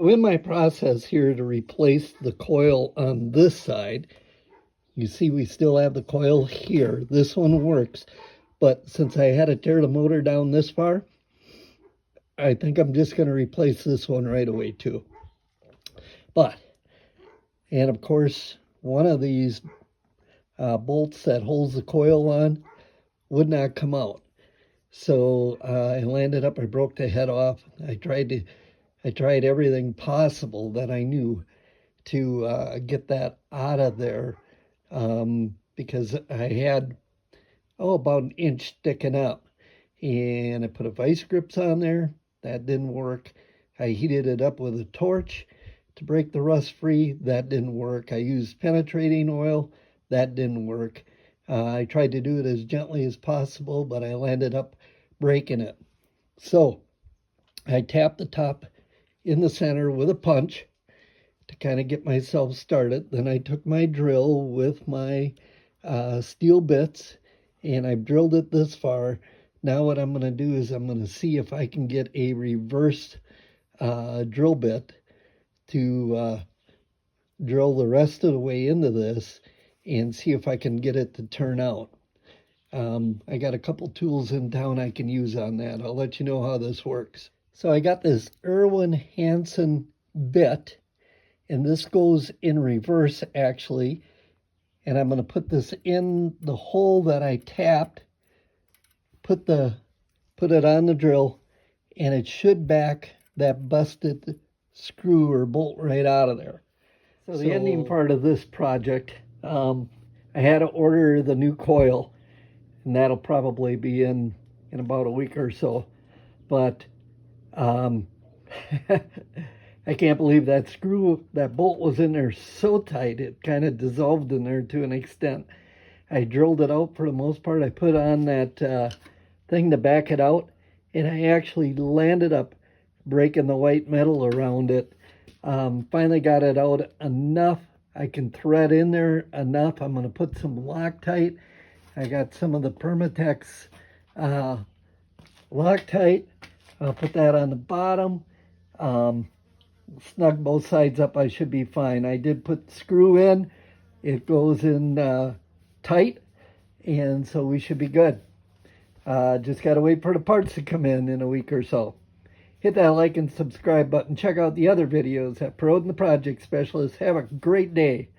In my process here to replace the coil on this side, you see we still have the coil here. This one works, but since I had to tear the motor down this far, I think I'm just going to replace this one right away too. And of course, one of these bolts that holds the coil on would not come out. So I landed up, I broke the head off. I tried everything possible that I knew to get that out of there, because I had, about an inch sticking up. And I put a vice grips on there. That didn't work. I heated it up with a torch to break the rust free. That didn't work. I used penetrating oil. That didn't work. I tried to do it as gently as possible, but I landed up breaking it. So I tapped the top in the center with a punch to kind of get myself started. Then I took my drill with my steel bits and I drilled it this far. Now what I'm going to do is I'm going to see if I can get a reverse drill bit to drill the rest of the way into this and see if I can get it to turn out. I got a couple tools in town I can use on that. I'll let you know how this works. So I got this Irwin Hansen bit, and this goes in reverse actually. And I'm going to put this in the hole that I tapped, put it on the drill, and it should back that busted screw or bolt right out of there. So the ending part of this project, I had to order the new coil, and that'll probably be in about a week or so. But I can't believe that bolt was in there so tight, it kind of dissolved in there to an extent. I drilled it out for the most part. I put on that thing to back it out, and I actually landed up breaking the white metal around it. Finally got it out enough. I can thread in there enough. I'm going to put some Loctite. I got some of the Permatex Loctite. I'll put that on the bottom. Snug both sides up. I should be fine. I did put the screw in. It goes in tight, and so we should be good. Just got to wait for the parts to come in a week or so. Hit that like and subscribe button. Check out the other videos at Perrodin the Project Specialist. Have a great day.